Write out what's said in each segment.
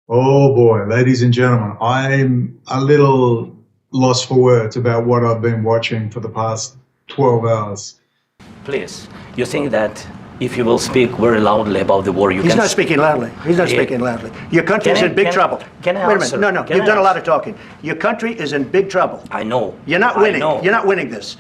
Oh boy, ladies and gentlemen, I'm a little lost for words about what I've been watching for the past 12 hours. Please, you think that if you will speak very loudly about the war, you He's can... not speaking loudly. He's not speaking loudly. Your country is in big trouble. Can I Wait a answer? minute. No, Can you've I done a lot answer? of talking. Your country is in big trouble. I know. You're not winning. You're not winning this.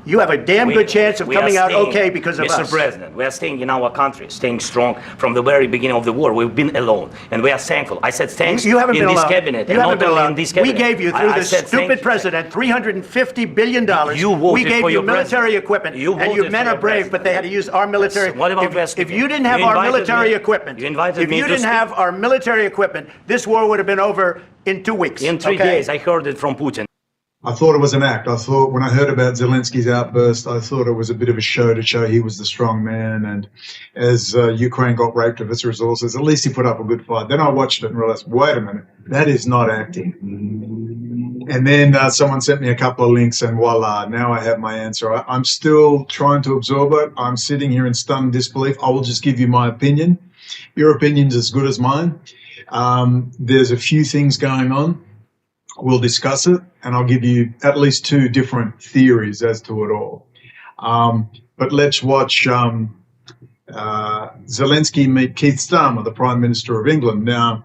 You have a damn good chance of We are coming out staying, okay because of Mr. us. President, we are staying in our country, staying strong from the very beginning of the war. We've been alone, and we are thankful. I said thanks You haven't in been this alone. cabinet, You and haven't not been only alone. in this cabinet. We gave you, through I this said stupid thank president, $350 billion. You voted we gave for you your military president. equipment, You and you voted men for are your brave, president. but they had to use our military. Yes. What about if you didn't have You our invited military me. equipment, You invited if me you to didn't speak. have our military equipment, this war would have been over in 2 weeks. In 3 days, I heard it from Putin. I thought it was an act. I thought when I heard about Zelensky's outburst, I thought it was a bit of a show to show he was the strong man. And as Ukraine got raped of its resources, at least he put up a good fight. Then I watched it and realized, wait a minute, that is not acting. And then someone sent me a couple of links and voila, now I have my answer. I'm still trying to absorb it. I'm sitting here in stunned disbelief. I will just give you my opinion. Your opinion's as good as mine. There's a few things going on. We'll discuss it, and I'll give you at least 2 different theories as to it all. But let's watch Zelensky meet Keith Starmer, the Prime Minister of England. Now,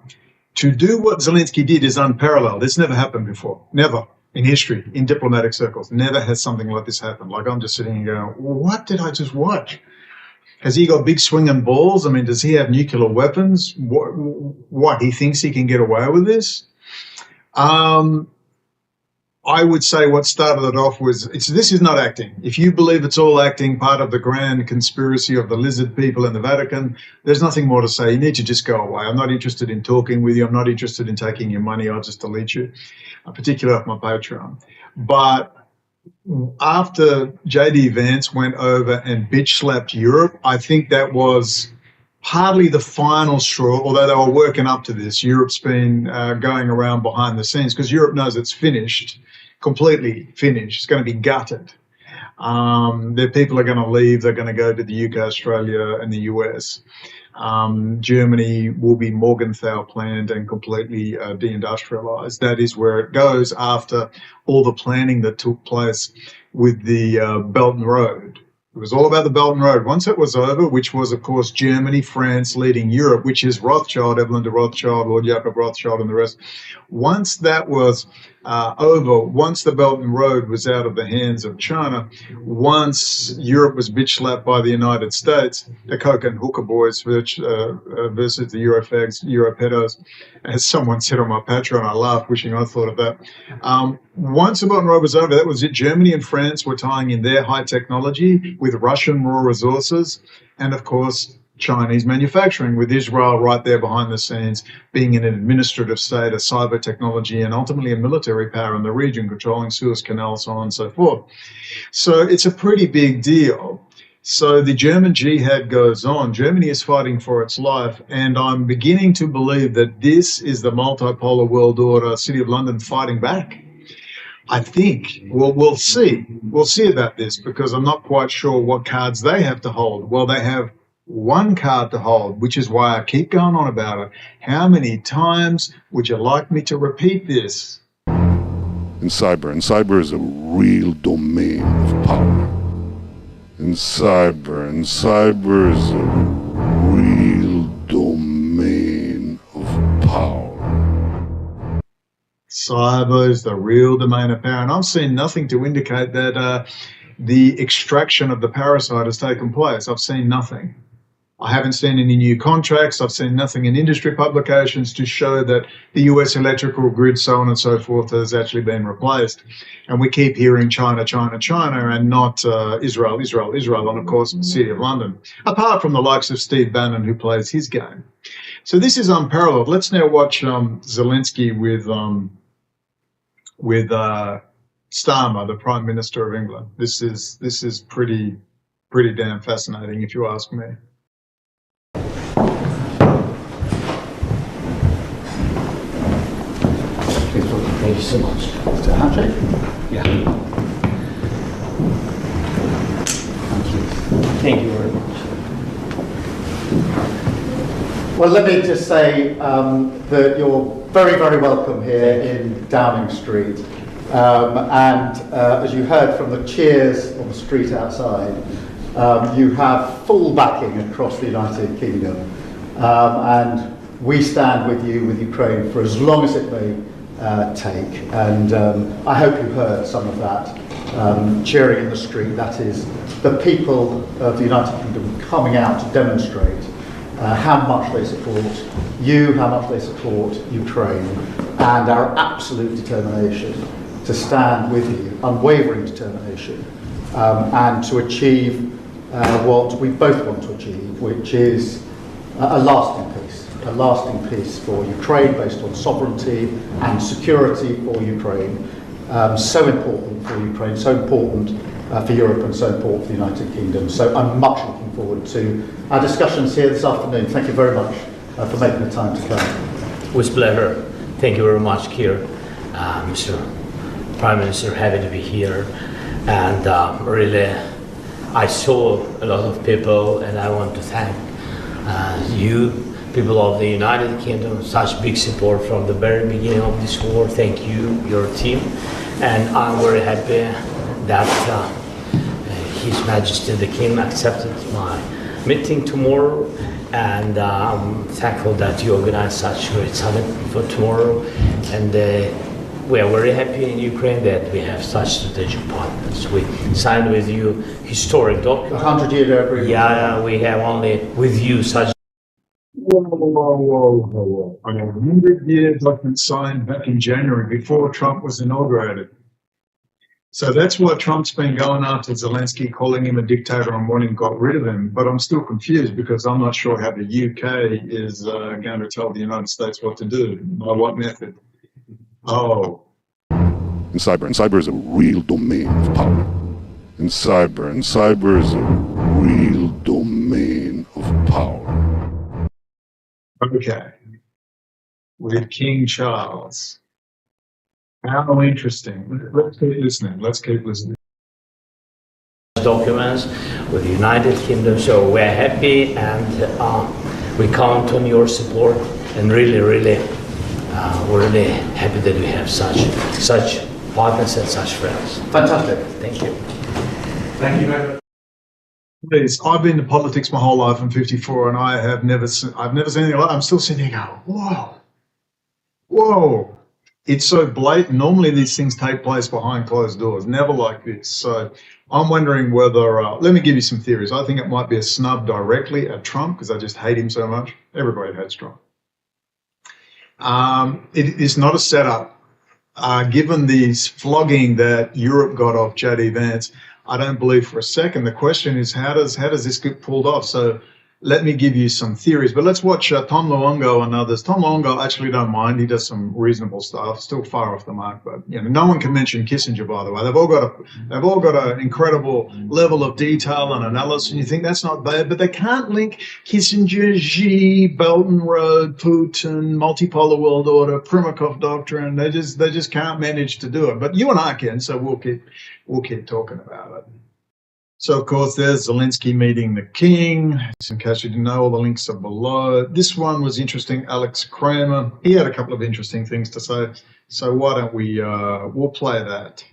to do what Zelensky did is unparalleled. This never happened before. Never. In history, in diplomatic circles. Never has something like this happened. Like, I'm just sitting here going, what did I just watch? Has he got big swinging balls? I mean, does he have nuclear weapons? What? He thinks he can get away with this? I would say what started it off was, this is not acting. If you believe it's all acting, part of the grand conspiracy of the lizard people in the Vatican, there's nothing more to say. You need to just go away. I'm not interested in talking with you. I'm not interested in taking your money. I'll just delete you, particularly off my Patreon. But after J.D. Vance went over and bitch slapped Europe, I think that was hardly the final straw, although they were working up to this. Europe's been going around behind the scenes because Europe knows it's finished, completely finished. It's going to be gutted. Their people are going to leave. They're going to go to the UK, Australia, and the US. Germany will be Morgenthau planned and completely deindustrialized. That is where it goes after all the planning that took place with the Belt and Road. It was all about the Belt and Road. Once it was over, which was, of course, Germany, France leading Europe, which is Rothschild, Evelyn de Rothschild, Lord Jacob Rothschild, and the rest. Once that was over, once the Belt and Road was out of the hands of China, once Europe was bitch slapped by the United States, the coke and hooker boys versus the Eurofags, Europedos, as someone said on my Patreon, I laughed, wishing I thought of that. Once the Belt and Road was over, that was it. Germany and France were tying in their high technology with Russian raw resources, and of course Chinese manufacturing, with Israel right there behind the scenes, being an administrative state, a cyber technology, and ultimately a military power in the region, controlling Suez Canal, so on and so forth. So it's a pretty big deal. So the German jihad goes on. Germany is fighting for its life, and I'm beginning to believe that this is the multipolar world order, City of London fighting back. I think we'll see. We'll see about this, because I'm not quite sure what cards they have to hold. Well, they have one card to hold, which is why I keep going on about it. How many times would you like me to repeat this? In cyber is a real domain of power. In cyber is a real domain of power. Cyber is the real domain of power, and I've seen nothing to indicate that the extraction of the parasite has taken place. I've seen nothing. I haven't seen any new contracts. I've seen nothing in industry publications to show that the US electrical grid, so on and so forth, has actually been replaced. And we keep hearing China, China, China, and not Israel, Israel, Israel, and of course the City of London, apart from the likes of Steve Bannon, who plays his game. So this is unparalleled. Let's now watch Zelensky with Starmer, the Prime Minister of England. This is pretty damn fascinating, if you ask me. Thank you so much. Is that handshake? Yeah. Thank you. Thank you very much. Well, let me just say that you're very, very welcome here in Downing Street. As you heard from the cheers on the street outside, you have full backing across the United Kingdom. And we stand with you, with Ukraine, for as long as it may take. And I hope you heard some of that cheering in the street. That is the people of the United Kingdom coming out to demonstrate how much they support you, how much they support Ukraine, and our absolute determination to stand with you, unwavering determination, and to achieve what we both want to achieve, which is a lasting peace for Ukraine based on sovereignty and security for Ukraine. So important for Ukraine, so important for Europe, and so important for the United Kingdom. So I'm much looking forward to our discussions here this afternoon. Thank you very much for making the time to come. With pleasure. Thank you very much, Keir. Mr. Prime Minister, happy to be here. And really, I saw a lot of people, and I want to thank you, people of the United Kingdom, such big support from the very beginning of this war. Thank you, your team. And I'm very happy that His Majesty the King accepted my meeting tomorrow, and I'm thankful that you organized such a great summit for tomorrow. And we are very happy in Ukraine that we have such strategic partners. We signed with you historic document. 100-year agreement. Yeah, we have only with you such. Whoa. A 100-year document signed back in January before Trump was inaugurated. So that's why Trump's been going after Zelensky, calling him a dictator and wanting got rid of him. But I'm still confused because I'm not sure how the UK is going to tell the United States what to do. By what method? Oh. And cyber is a real domain of power. And cyber is a real domain of power. Okay. With King Charles. How interesting. Let's keep listening. Documents with the United Kingdom, so we're happy, and we count on your support, and really we're really happy that we have such partners and such friends. Fantastic. Thank you. Thank you very much. Please, I've been in politics my whole life. I'm 54, and I've never seen anything like that. I'm still sitting here going, whoa. It's so blatant. Normally these things take place behind closed doors, never like this. So I'm wondering whether, let me give you some theories. I think it might be a snub directly at Trump because I just hate him so much. Everybody hates Trump. It is not a setup. Given the flogging that Europe got off J.D. Vance, I don't believe for a second. The question is, how does this get pulled off? So let me give you some theories, but let's watch Tom Luongo and others. Tom Luongo, actually don't mind. He does some reasonable stuff, still far off the mark, but no one can mention Kissinger, by the way. They've all got an incredible level of detail and analysis, and you think that's not bad, but they can't link Kissinger, Xi, Belt and Road, Putin, multipolar world order, Primakov doctrine. They just can't manage to do it. But you and I can, so we'll keep talking about it. So, of course, there's Zelensky meeting the king. In case you didn't know, all the links are below. This one was interesting. Alex Kramer, he had a couple of interesting things to say. So why don't we'll play that.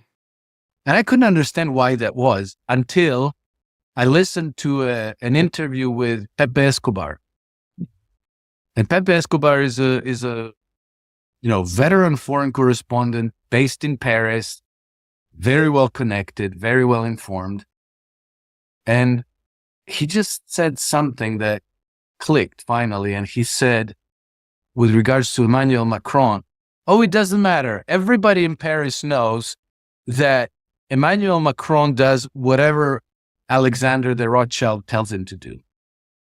And I couldn't understand why that was until I listened to an interview with Pepe Escobar. And Pepe Escobar is a veteran foreign correspondent based in Paris, very well connected, very well informed. And he just said something that clicked finally. And he said, with regards to Emmanuel Macron, it doesn't matter. Everybody in Paris knows that Emmanuel Macron does whatever Alexander the Rothschild tells him to do.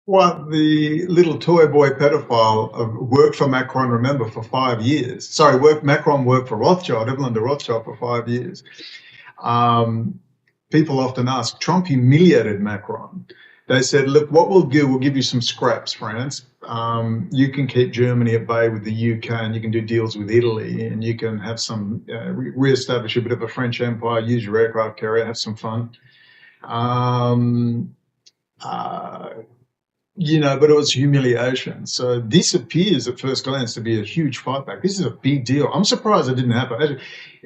Well, the little toy boy pedophile worked for Macron, remember, for 5 years. Sorry, Macron worked for Rothschild, Evelyn de Rothschild, for 5 years. People often ask, Trump humiliated Macron. They said, look, what we'll do, we'll give you some scraps, France. You can keep Germany at bay with the UK, and you can do deals with Italy, and you can have some, re-establish a bit of a French empire, use your aircraft carrier, have some fun. but it was humiliation. So this appears at first glance to be a huge fight back. This is a big deal. I'm surprised it didn't happen. Maybe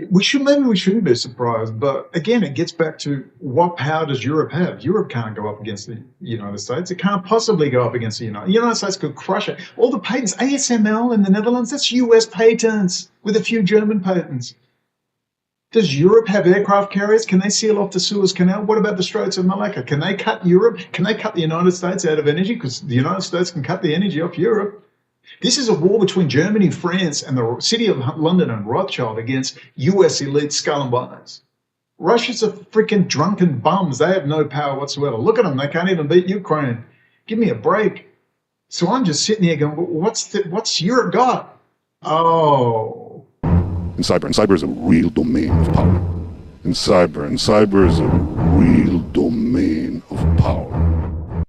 we shouldn't be surprised, but again, it gets back to what power does Europe have? Europe can't go up against the United States. It can't possibly go up against the United States could crush it. All the patents, ASML in the Netherlands, that's US patents with a few German patents. Does Europe have aircraft carriers? Can they seal off the Suez Canal? What about the Straits of Malacca? Can they cut Europe? Can they cut the United States out of energy? Because the United States can cut the energy off Europe. This is a war between Germany, France, and the city of London and Rothschild against US elite skull and bones. Russia's a freaking drunken bums. They have no power whatsoever. Look at them. They can't even beat Ukraine. Give me a break. So I'm just sitting here going, what's Europe got? Oh. And cyber is a real domain of power. And cyber is a real domain of power.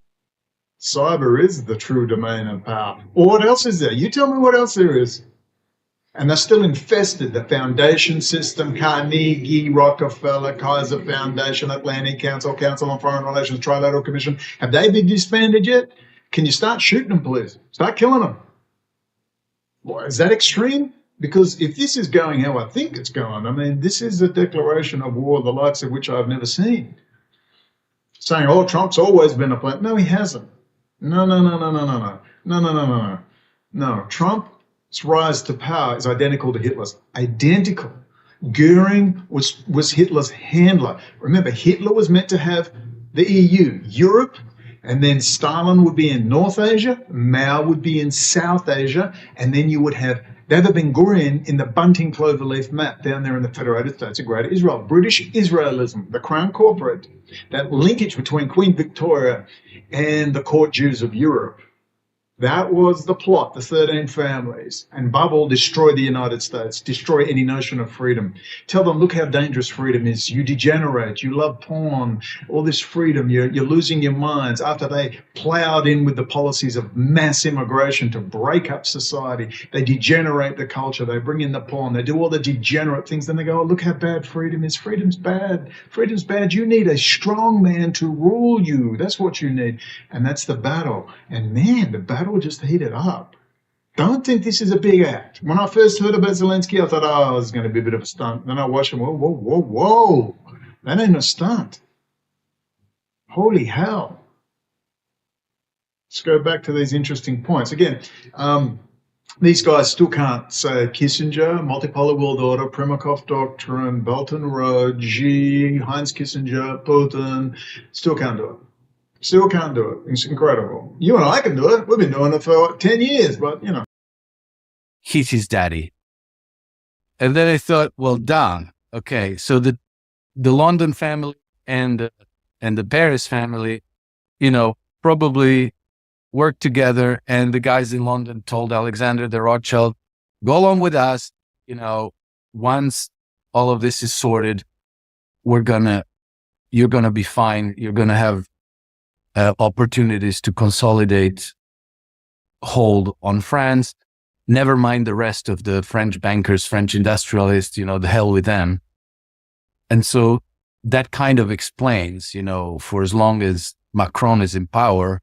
Cyber is the true domain of power. Or what else is there? You tell me what else there is. And they're still infested. The foundation system, Carnegie, Rockefeller, Kaiser Foundation, Atlantic Council, Council on Foreign Relations, Trilateral Commission. Have they been disbanded yet? Can you start shooting them, please? Start killing them. Boy, is that extreme? Because if this is going how I think it's going, I mean, this is a declaration of war, the likes of which I've never seen. Saying, oh, Trump's always been a plan. No, he hasn't. No, Trump's rise to power is identical to Hitler's. Identical. Goering was Hitler's handler. Remember, Hitler was meant to have the EU, Europe, and then Stalin would be in North Asia, Mao would be in South Asia, and then you would have David Ben Gurion in the bunting cloverleaf map down there in the Federated States of Greater Israel. British Israelism, the Crown Corporate, that linkage between Queen Victoria and the court Jews of Europe. That was the plot, the 13 families. And Babel, destroy the United States, destroy any notion of freedom. Tell them, look how dangerous freedom is. You degenerate, you love porn, all this freedom, you're losing your minds. After they plowed in with the policies of mass immigration to break up society, they degenerate the culture, they bring in the porn, they do all the degenerate things, then they go, oh, look how bad freedom is. Freedom's bad. Freedom's bad. You need a strong man to rule you. That's what you need. And that's the battle. And man, the battle just heated up. Don't think this is a big act. When I first heard about Zelensky, I thought, oh, this is going to be a bit of a stunt. Then I watched him, whoa. That ain't a stunt. Holy hell. Let's go back to these interesting points. Again, these guys still can't say Kissinger, multipolar world order, Primakov doctrine, Belt and Road, Xi, Heinz Kissinger, Putin. Still can't do it. Still can't do it. It's incredible. You and I can do it. We've been doing it for 10 years, but, He's his daddy. And then I thought, well, done. Okay, so the London family and the Paris family, probably worked together. And the guys in London told Alexander the Rothschild, go along with us. Once all of this is sorted, you're gonna be fine. You're gonna have opportunities to consolidate hold on France, never mind the rest of the French bankers, French industrialists, the hell with them. And so that kind of explains, for as long as Macron is in power,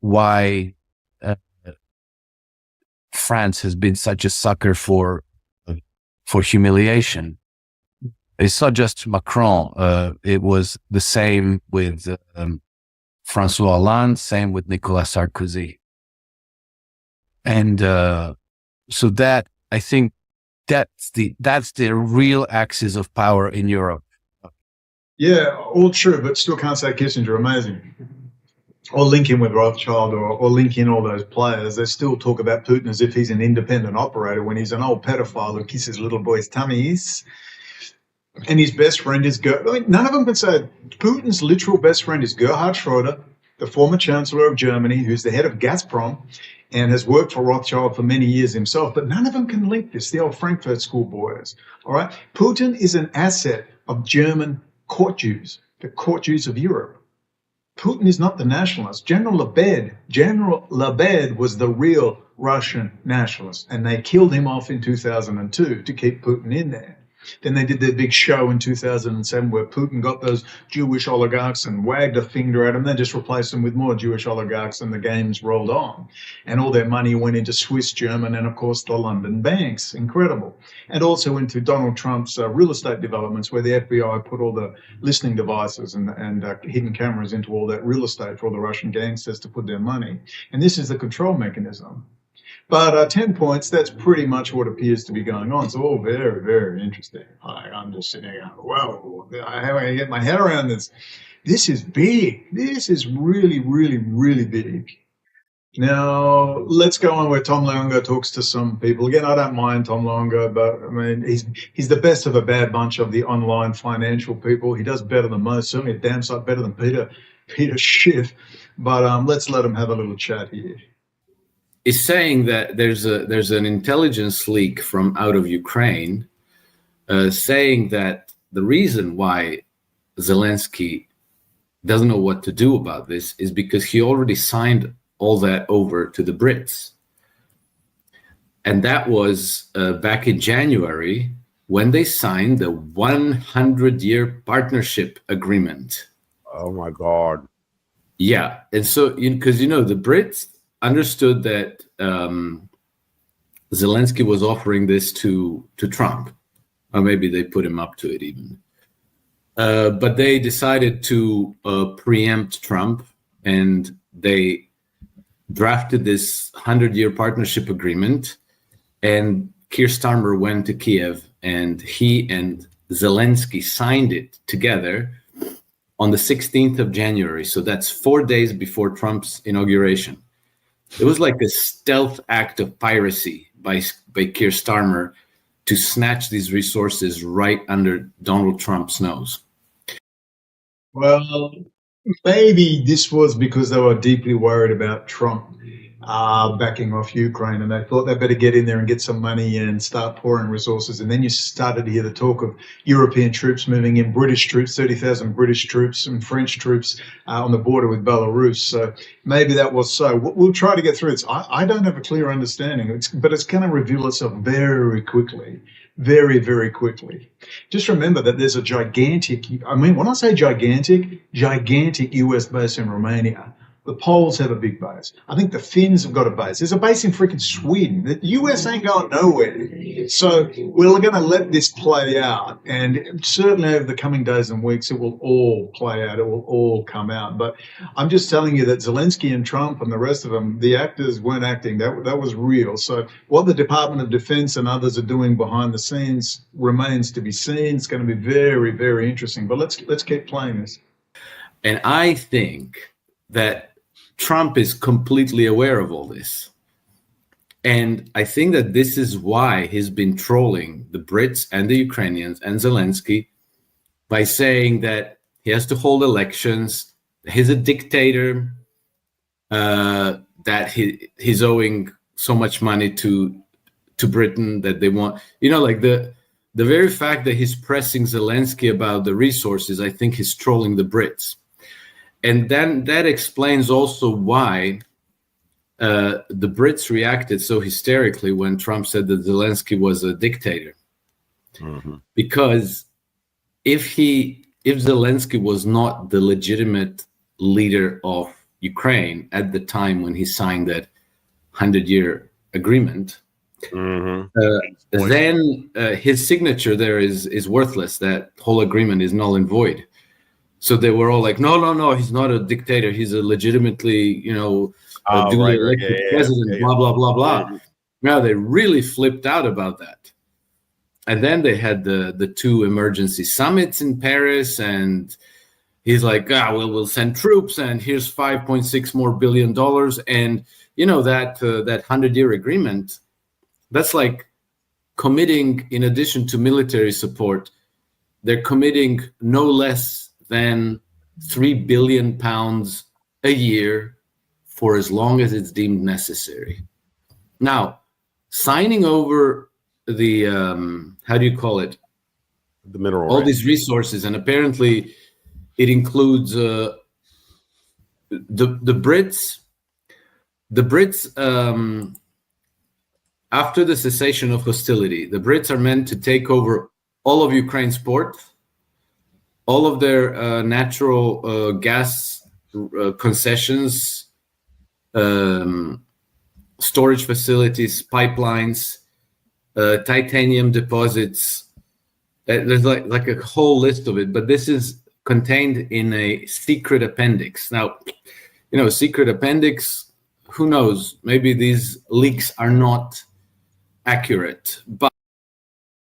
why France has been such a sucker for humiliation. It's not just Macron. It was the same with François Hollande, same with Nicolas Sarkozy. And so that, I think, that's the real axis of power in Europe. Yeah, all true, but still can't say Kissinger. Amazing. Or link him with Rothschild or link in all those players. They still talk about Putin as if he's an independent operator when he's an old pedophile who kisses little boys' tummies. And his best friend is none of them can say Putin's literal best friend is Gerhard Schröder, the former chancellor of Germany, who's the head of Gazprom and has worked for Rothschild for many years himself. But none of them can link this, the old Frankfurt School boys. All right. Putin is an asset of German court Jews, the court Jews of Europe. Putin is not the nationalist. General Lebed was the real Russian nationalist, and they killed him off in 2002 to keep Putin in there. Then they did their big show in 2007 where Putin got those Jewish oligarchs and wagged a finger at them, then just replaced them with more Jewish oligarchs, and the games rolled on. And all their money went into Swiss, German, and of course the London banks. Incredible. And also into Donald Trump's real estate developments, where the FBI put all the listening devices and hidden cameras into all that real estate for all the Russian gangsters to put their money. And this is the control mechanism. But 10 points, that's pretty much what appears to be going on. It's all very, very interesting. I'm just sitting there going, whoa, how do I get my head around this? This is big. This is really, really, really big. Now, let's go on where Tom Longa talks to some people. Again, I don't mind Tom Longa, but I mean, he's the best of a bad bunch of the online financial people. He does better than most, certainly a damn sight better than Peter Schiff. But let's let him have a little chat here. Is saying that there's an intelligence leak from out of Ukraine saying that the reason why Zelensky doesn't know what to do about this is because he already signed all that over to the Brits. And that was back in January when they signed the 100-year partnership agreement. Oh my God. Yeah. And so, because, the Brits understood that Zelensky was offering this to Trump, or maybe they put him up to it even. But they decided to preempt Trump, and they drafted this 100-year partnership agreement. And Keir Starmer went to Kiev, and he and Zelensky signed it together on the 16th of January. So that's 4 days before Trump's inauguration. It was like a stealth act of piracy by Keir Starmer to snatch these resources right under Donald Trump's nose. Well, maybe this was because they were deeply worried about Trump backing off Ukraine, and they thought they better get in there and get some money and start pouring resources. And then you started to hear the talk of European troops moving in, British troops, 30,000 British troops and French troops on the border with Belarus. So maybe that was so. We'll try to get through this. I don't have a clear understanding, but it's going to reveal itself very quickly. Very, very quickly. Just remember that there's a gigantic, when I say gigantic US base in Romania. The Poles have a big base. I think the Finns have got a base. There's a base in freaking Sweden. The US ain't going nowhere. So we're going to let this play out. And certainly over the coming days and weeks, it will all play out. It will all come out. But I'm just telling you that Zelensky and Trump and the rest of them, the actors weren't acting. That was real. So what the Department of Defense and others are doing behind the scenes remains to be seen. It's going to be very, very interesting. But let's keep playing this. And I think that Trump is completely aware of all this. And I think that this is why he's been trolling the Brits and the Ukrainians and Zelensky by saying that he has to hold elections, he's a dictator, that he's owing so much money to Britain that they want, like the very fact that he's pressing Zelensky about the resources, I think he's trolling the Brits. And then that explains also why the Brits reacted so hysterically when Trump said that Zelensky was a dictator. Mm-hmm. Because if Zelensky was not the legitimate leader of Ukraine at the time when he signed that 100-year agreement, then his signature there is worthless. That whole agreement is null and void. So they were all like, no, he's not a dictator. He's a legitimately, duly elected president, blah, blah, blah, blah. Mm-hmm. Now they really flipped out about that. And then they had the two emergency summits in Paris, and he's like, we'll send troops, and here's $5.6 billion more. And, that 100-year agreement, that's like committing, in addition to military support, they're committing no less than £3 billion a year for as long as it's deemed necessary. Now, signing over the the mineral all rights. These resources, and apparently it includes the Brits. The Brits, after the cessation of hostility, the Brits are meant to take over all of Ukraine's port, all of their natural gas concessions, storage facilities, pipelines, titanium deposits. There's like a whole list of it, but this is contained in a secret appendix. Now, you know, secret appendix, who knows? Maybe these leaks are not accurate, but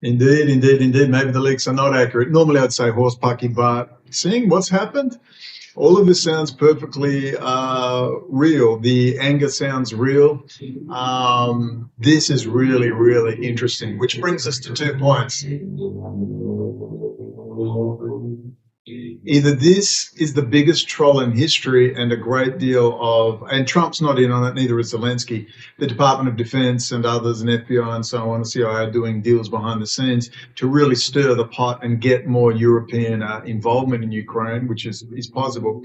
Indeed. Maybe the leaks are not accurate. Normally I'd say horse pucky, but seeing what's happened, all of this sounds perfectly real. The anger sounds real. This is really, really interesting, which brings us to 2 points. Either this is the biggest troll in history and a great deal of, and Trump's not in on it, neither is Zelensky, the Department of Defense and others and FBI and so on, the CIA are doing deals behind the scenes to really stir the pot and get more European involvement in Ukraine, which is possible.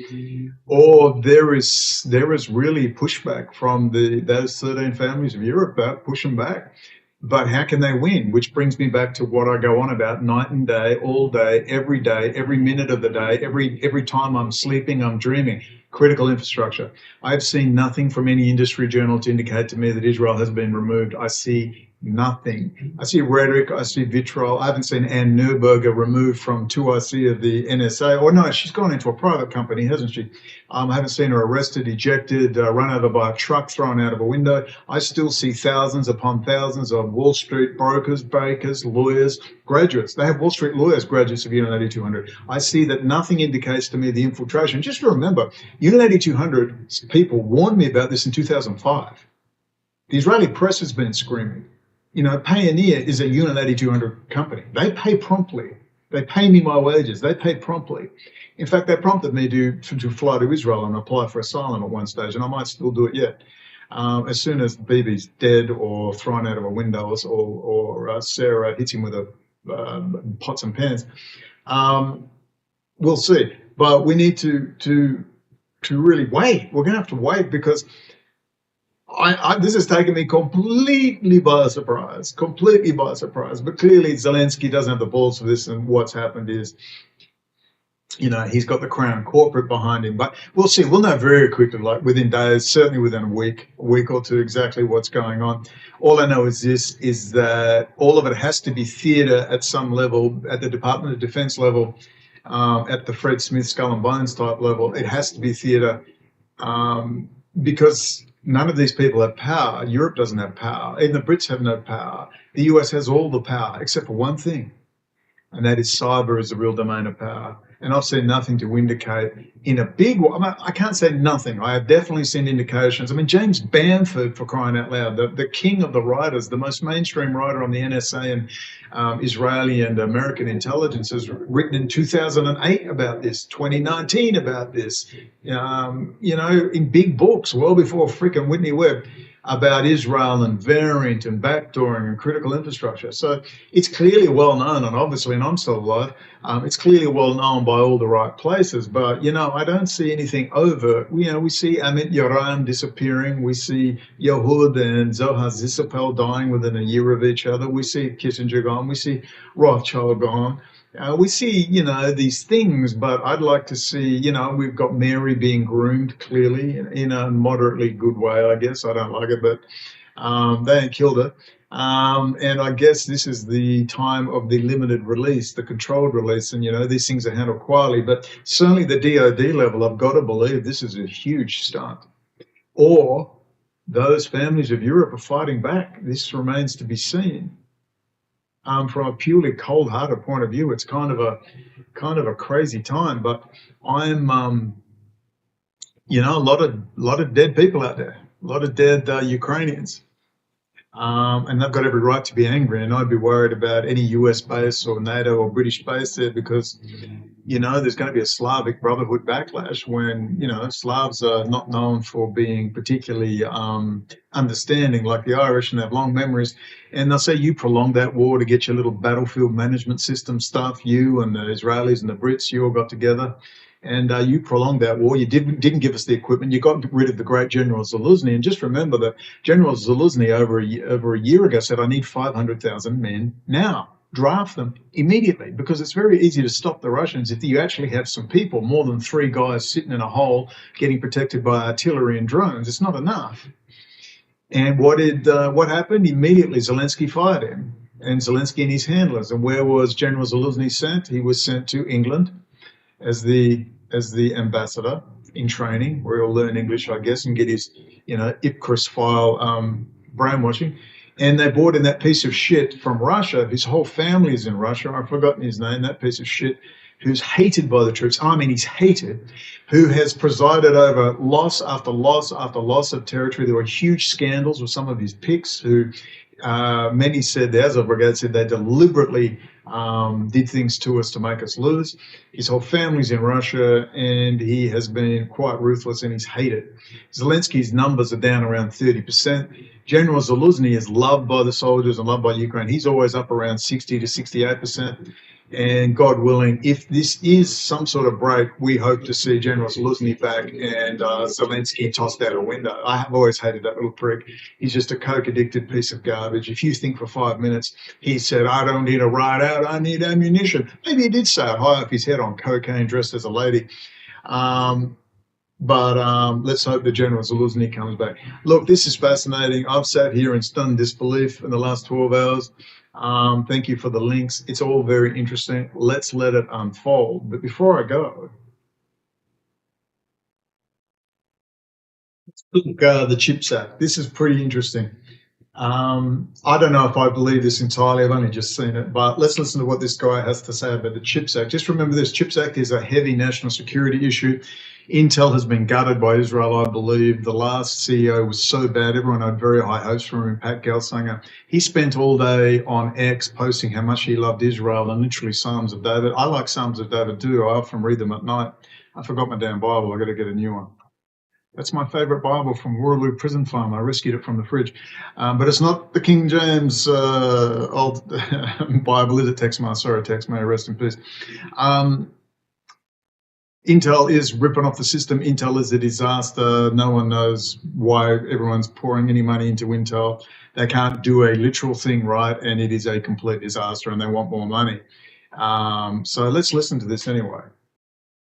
Or there is really pushback from those 13 families of Europe about pushing back. But how can they win? Which brings me back to what I go on about night and day, all day, every minute of the day, every time I'm sleeping, I'm dreaming. Critical infrastructure. I've seen nothing from any industry journal to indicate to me that Israel has been removed. I see nothing. I see rhetoric. I see vitriol. I haven't seen Ann Neuberger removed from 2IC of the NSA. Or no, she's gone into a private company, hasn't she? I haven't seen her arrested, ejected, run over by a truck, thrown out of a window. I still see thousands upon thousands of Wall Street brokers, bankers, lawyers, graduates. They have Wall Street lawyers, graduates of Unit 8200. I see that nothing indicates to me the infiltration. Just remember, Unit 8200 people warned me about this in 2005. The Israeli press has been screaming. You know, Payoneer is a Unit 8200 company. They pay promptly. They pay me my wages. They pay promptly. In fact, they prompted me to fly to Israel and apply for asylum at one stage, and I might still do it yet. As soon as Bibi's dead or thrown out of a window or Sarah hits him with a pots and pans, we'll see. But we need to really wait. We're going to have to wait because this has taken me completely by surprise. But clearly Zelensky doesn't have the balls for this, and what's happened is, you know, he's got the Crown corporate behind him. But we'll see. We'll know very quickly, like within days, certainly within a week or two, exactly what's going on. All I know is this, is that all of it has to be theatre at some level, at the Department of Defense level, at the Fred Smith Skull and Bones type level. It has to be theatre because none of these people have power. Europe doesn't have power. Even the Brits have no power. The US has all the power except for one thing, and that is cyber is the real domain of power. And I've seen nothing to indicate in a big way. I can't say nothing. I have definitely seen indications. I mean, James Bamford, for crying out loud, the king of the writers, the most mainstream writer on the NSA and Israeli and American intelligence, has written in 2008 about this, 2019 about this, you know, in big books, well before frickin' Whitney Webb, about Israel and variant and backdooring and critical infrastructure. So it's clearly well known, and obviously, and I'm still alive, it's clearly well known by all the right places. But, you know, I don't see anything overt. You know, we see Amit Yoram disappearing. We see Yehud and Zohar Zissapel dying within a year of each other. We see Kissinger gone. We see Rothschild gone. We see, you know, these things, but I'd like to see, you know, we've got Mary being groomed clearly in a moderately good way, I guess. I don't like it, but they ain't killed her. And I guess this is the time of the limited release, the controlled release, and, you know, these things are handled quietly. But certainly the DOD level, I've got to believe this is a huge stunt. Or those families of Europe are fighting back. This remains to be seen. From a purely cold-hearted point of view, it's kind of a crazy time. But I'm, you know, a lot of dead people out there, a lot of dead Ukrainians, and they've got every right to be angry. And I'd be worried about any US base or NATO or British base there because, you know, there's going to be a Slavic Brotherhood backlash when, you know, Slavs are not known for being particularly understanding like the Irish, and have long memories. And they'll say, you prolonged that war to get your little battlefield management system stuff, you and the Israelis and the Brits, you all got together. And you prolonged that war. You didn't give us the equipment. You got rid of the great General Zaluzny. And just remember that General Zaluzny over a year ago said, I need 500,000 men now. draft them immediately, because it's very easy to stop the Russians if you actually have some people, more than 3 guys sitting in a hole getting protected by artillery and drones. It's not enough. And what happened? Immediately Zelensky fired him, and Zelensky and his handlers. And where was General Zelensky sent? He was sent to England as the ambassador in training, where he'll learn English, I guess, and get his, IPCRIS file brainwashing. And they brought in that piece of shit from Russia. His whole family is in Russia. I've forgotten his name, that piece of shit, who's hated by the troops. I mean, he's hated, who has presided over loss after loss after loss of territory. There were huge scandals with some of his picks who, many said, the Azov Brigade said they deliberately did things to us to make us lose. His whole family's in Russia, and he has been quite ruthless, and he's hated. Zelensky's numbers are down around 30%. General Zelensky is loved by the soldiers and loved by Ukraine. He's always up around 60 to 68%. And God willing, if this is some sort of break, we hope to see General Zelensky back and Zelensky tossed out a window. I have always hated that little prick. He's just a coke-addicted piece of garbage. If you think for 5 minutes, he said, I don't need a ride out, I need ammunition. Maybe he did say it high up his head on cocaine, dressed as a lady. But let's hope that General Zelensky comes back. Look, this is fascinating. I've sat here in stunned disbelief in the last 12 hours. Thank you for the links. It's all very interesting. Let's let it unfold. But before I go, let's look the CHIPS Act. This is pretty interesting. I don't know if I believe this entirely. I've only just seen it, but let's listen to what this guy has to say about the CHIPS Act. Just remember this, CHIPS Act is a heavy national security issue. Intel has been gutted by Israel, I believe. The last CEO was so bad. Everyone had very high hopes for him, Pat Gelsinger. He spent all day on X posting how much he loved Israel and literally Psalms of David. I like Psalms of David too. I often read them at night. I forgot my damn Bible. I got to get a new one. That's my favorite Bible from Waterloo Prison Farm. I rescued it from the fridge. But it's not the King James old Bible, is it, Texma? Sorry, Tex, may rest in peace. Intel is ripping off the system. Intel is a disaster. No one knows why everyone's pouring any money into Intel. They can't do a literal thing right, and it is a complete disaster, and they want more money. So let's listen to this anyway.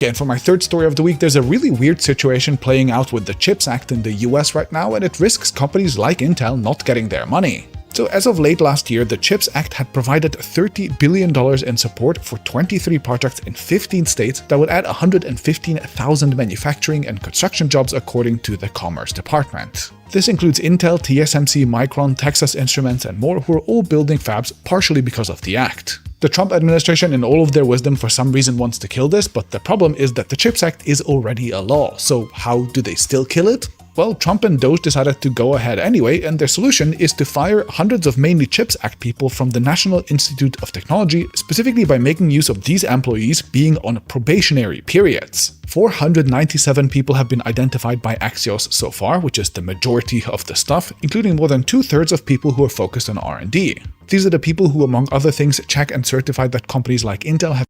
And for my third story of the week, there's a really weird situation playing out with the CHIPS Act in the US right now, and it risks companies like Intel not getting their money. So as of late last year, the CHIPS Act had provided $30 billion in support for 23 projects in 15 states that would add 115,000 manufacturing and construction jobs according to the Commerce Department. This includes Intel, TSMC, Micron, Texas Instruments, and more, who are all building fabs partially because of the act. The Trump administration, in all of their wisdom, for some reason wants to kill this, but the problem is that the CHIPS Act is already a law. So how do they still kill it? Well, Trump and Doge decided to go ahead anyway, and their solution is to fire hundreds of mainly CHIPS Act people from the National Institute of Technology, specifically by making use of these employees being on probationary periods. 497 people have been identified by Axios so far, which is the majority of the stuff, including more than 2/3 of people who are focused on R&D. These are the people who, among other things, check and certify that companies like Intel have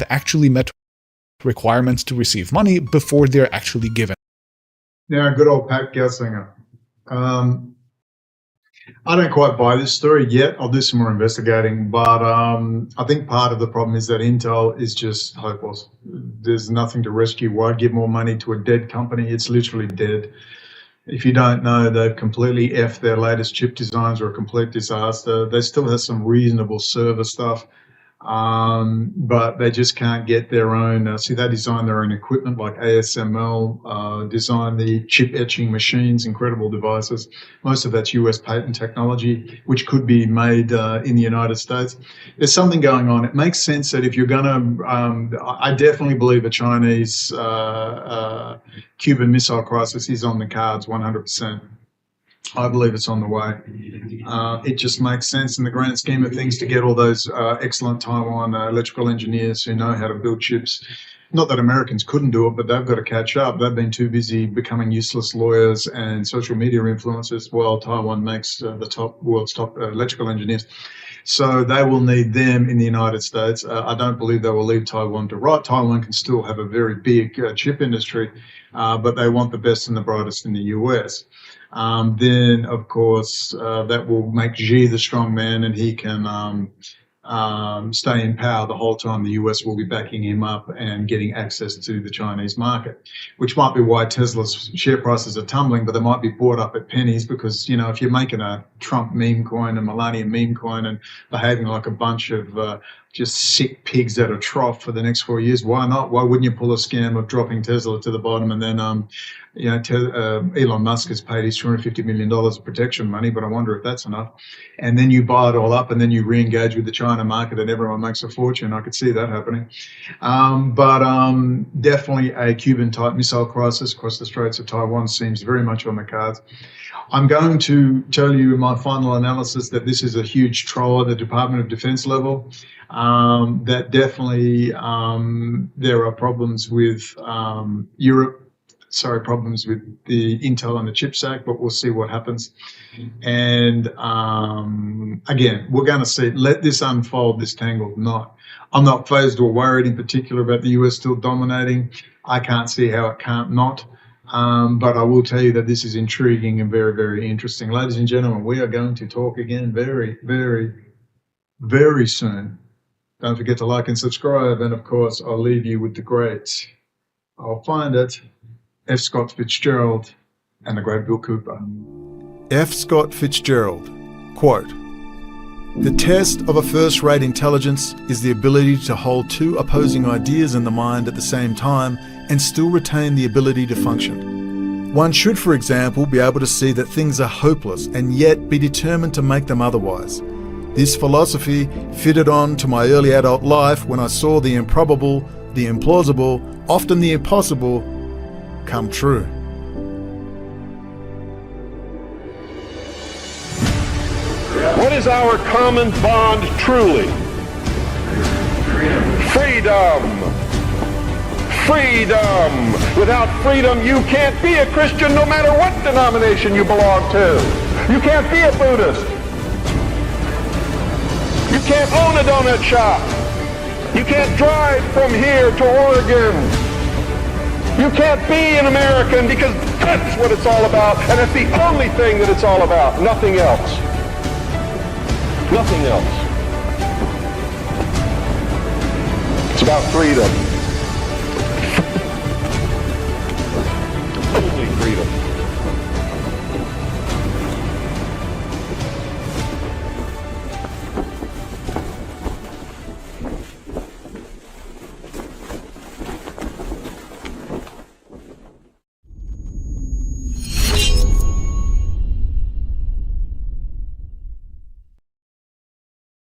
actually met requirements to receive money before they're actually given. Now, good old Pat Gelsinger. I don't quite buy this story yet. I'll do some more investigating, but I think part of the problem is that Intel is just hopeless. There's nothing to rescue. Why give more money to a dead company? It's literally dead. If you don't know, they've completely effed their latest chip designs are a complete disaster. They still have some reasonable server stuff, but they just can't get their own. See, they design their own equipment like ASML, design the chip etching machines, incredible devices. Most of that's US patent technology, which could be made in the United States. There's something going on. It makes sense that if you're going to, I definitely believe a Chinese Cuban Missile Crisis is on the cards 100%. I believe it's on the way. It just makes sense in the grand scheme of things to get all those excellent Taiwan electrical engineers who know how to build chips. Not that Americans couldn't do it, but they've got to catch up. They've been too busy becoming useless lawyers and social media influencers while Taiwan makes the world's top electrical engineers. So they will need them in the United States. I don't believe they will leave Taiwan to rot. Taiwan can still have a very big chip industry, but they want the best and the brightest in the US. then of course that will make Xi the strong man, and he can stay in power the whole time. The US will be backing him up and getting access to the Chinese market, which might be why Tesla's share prices are tumbling, but they might be bought up at pennies because, you know, if you're making a Trump meme coin, a Melania meme coin, and behaving like a bunch of just sick pigs at a trough for the next 4 years, why not? Why wouldn't you pull a scam of dropping Tesla to the bottom and then, Elon Musk has paid his $250 million of protection money, but I wonder if that's enough. And then you buy it all up and then you re-engage with the China market and everyone makes a fortune. I could see that happening. But definitely a Cuban-type missile crisis across the Straits of Taiwan seems very much on the cards. I'm going to tell you in my final analysis that this is a huge troll at the Department of Defense level. That definitely there are problems with problems with the Intel and the CHIPS Act, but we'll see what happens. And again, we're going to see, let this unfold, this tangled knot. I'm not fazed or worried in particular about the US still dominating. I can't see how it can't not. But I will tell you that this is intriguing and very, very interesting. Ladies and gentlemen, we are going to talk again very, very, very soon. Don't forget to like and subscribe. And of course, I'll leave you with the great, I'll find it, F. Scott Fitzgerald and the great Bill Cooper. F. Scott Fitzgerald, quote, "The test of a first-rate intelligence is the ability to hold two opposing ideas in the mind at the same time and still retain the ability to function. One should, for example, be able to see that things are hopeless and yet be determined to make them otherwise. This philosophy fitted on to my early adult life when I saw the improbable, the implausible, often the impossible, come true." What is our common bond truly? Freedom. Freedom. Without freedom, you can't be a Christian no matter what denomination you belong to. You can't be a Buddhist. You can't own a donut shop. You can't drive from here to Oregon. You can't be an American because that's what it's all about, and it's the only thing that it's all about, nothing else. Nothing else. It's about freedom.